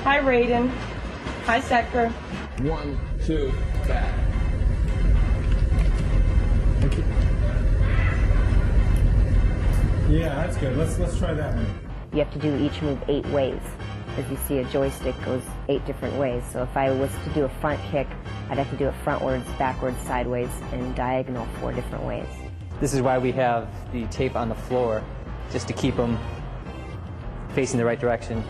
Hi, Raiden. Hi, Sector. 1, 2, back. Thank you. Yeah, that's good. Let's try that one. You have to do each move 8 ways. As you see, a joystick goes 8 different ways. So if I was to do a front kick, I'd have to do it frontwards, backwards, sideways, and diagonal 4 different ways. This is why we have the tape on the floor, just to keep them facing the right direction.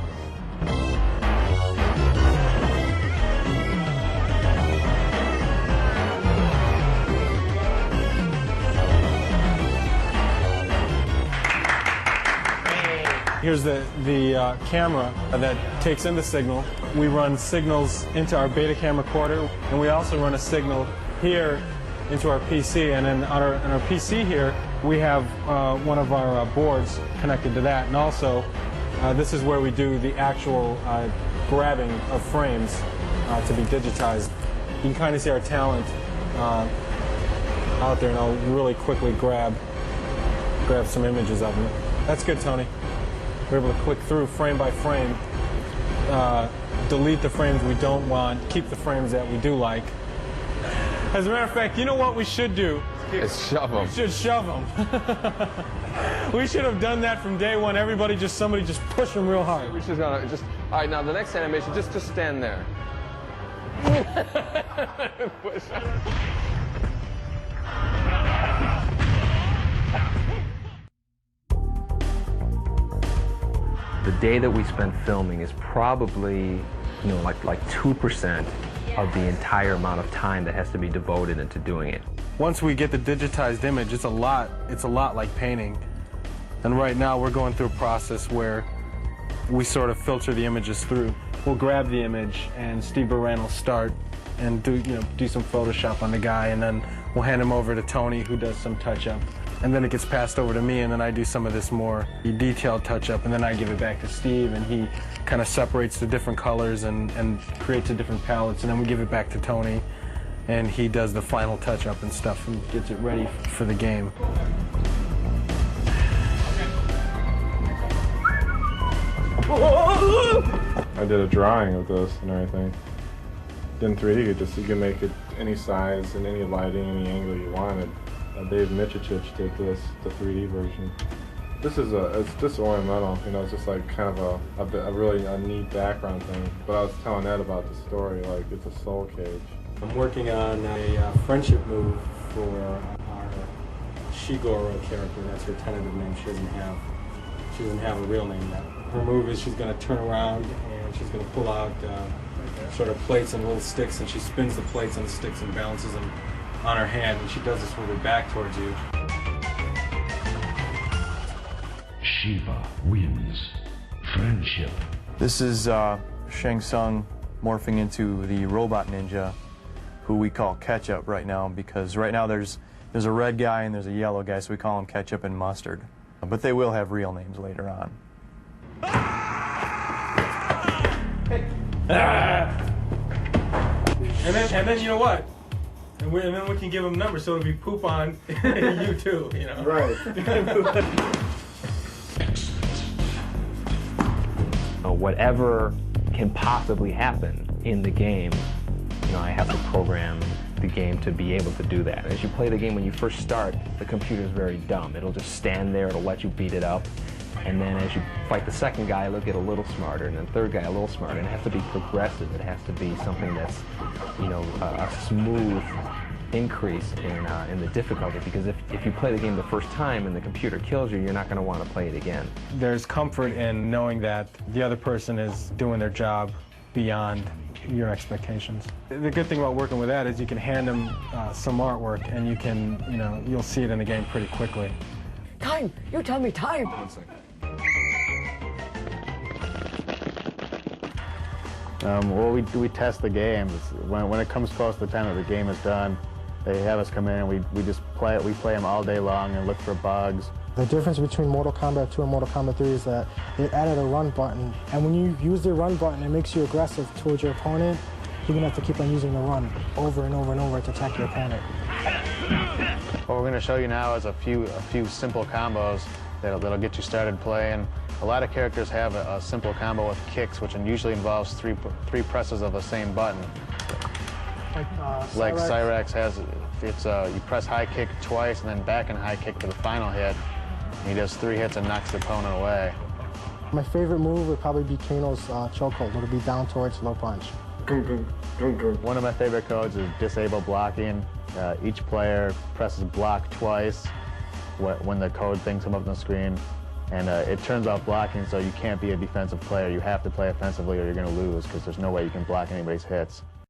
Here's the camera that takes in the signal. We run signals into our Betacam recorder, and we also run a signal here into our PC. And then on our PC here, we have one of our boards connected to that. And also, this is where we do the actual grabbing of frames to be digitized. You can kind of see our talent out there, and I'll really quickly grab some images of them. That's good, Tony. We're able to click through frame by frame, delete the frames we don't want, keep the frames that we do like. As a matter of fact, you know what we should do? It's shove them. We should shove them. We should have done that from day one. Somebody just push them real hard. We're just gonna all right, now the next animation, just stand there. Push. The day that we spend filming is probably, like 2% of the entire amount of time that has to be devoted into doing it. Once we get the digitized image, it's a lot like painting. And right now we're going through a process where we sort of filter the images through. We'll grab the image and Steve Baran will start and do some Photoshop on the guy, and then we'll hand him over to Tony, who does some touch-up. And then it gets passed over to me, and then I do some of this more detailed touch-up, and then I give it back to Steve, and he kind of separates the different colors and creates the different palettes, and then we give it back to Tony, and he does the final touch-up and stuff and gets it ready for the game. I did a drawing of this and everything. In 3D, you can make it any size and any lighting, any angle you wanted. Dave Michich did this, the 3D version. It's just ornamental, it's just like kind of a really neat background thing. But I was telling Ed about the story, like it's a soul cage. I'm working on a friendship move for our Shigoro character. That's her tentative name. She doesn't have a real name yet. Her move is she's going to turn around and she's going to pull out sort of plates and little sticks, and she spins the plates and the sticks and balances them on her hand, and she does this with her back towards you. Shiva wins. Friendship. This is Shang Tsung morphing into the robot ninja, who we call Ketchup right now, because right now there's a red guy and there's a yellow guy, so we call them Ketchup and Mustard. But they will have real names later on. And then you know what? And then we can give them numbers, so it'll be poop on you too, Right. Whatever can possibly happen in the game, I have to program the game to be able to do that. As you play the game, when you first start, the computer's very dumb. It'll just stand there, it'll let you beat it up, and then as you fight the second guy, it'll get a little smarter, and then the third guy a little smarter, and it has to be progressive. It has to be something that's, a smooth increase in the difficulty, because if you play the game the first time and the computer kills you, you're not going to want to play it again. There's comfort in knowing that the other person is doing their job beyond your expectations. The good thing about working with that is you can hand them some artwork, and you can, you'll see it in the game pretty quickly. Time! You tell me time! 1 second. Well, we test the games. When it comes close to the time that the game is done, they have us come in and we just play it. We play them all day long and look for bugs. The difference between Mortal Kombat 2 and Mortal Kombat 3 is that they added a run button, and when you use the run button, it makes you aggressive towards your opponent. You're gonna have to keep on using the run over and over and over to attack your opponent. What we're going to show you now is a few simple combos that'll get you started playing. A lot of characters have a simple combo with kicks, which usually involves three presses of the same button. Like Cyrax has, you press high kick twice and then back and high kick for the final hit. He does 3 hits and knocks the opponent away. My favorite move would probably be Kano's chokehold. It'll be down towards low punch. One of my favorite codes is disable blocking. Each player presses block twice when the code thing comes up on the screen. And it turns off blocking, so you can't be a defensive player. You have to play offensively or you're going to lose, because there's no way you can block anybody's hits.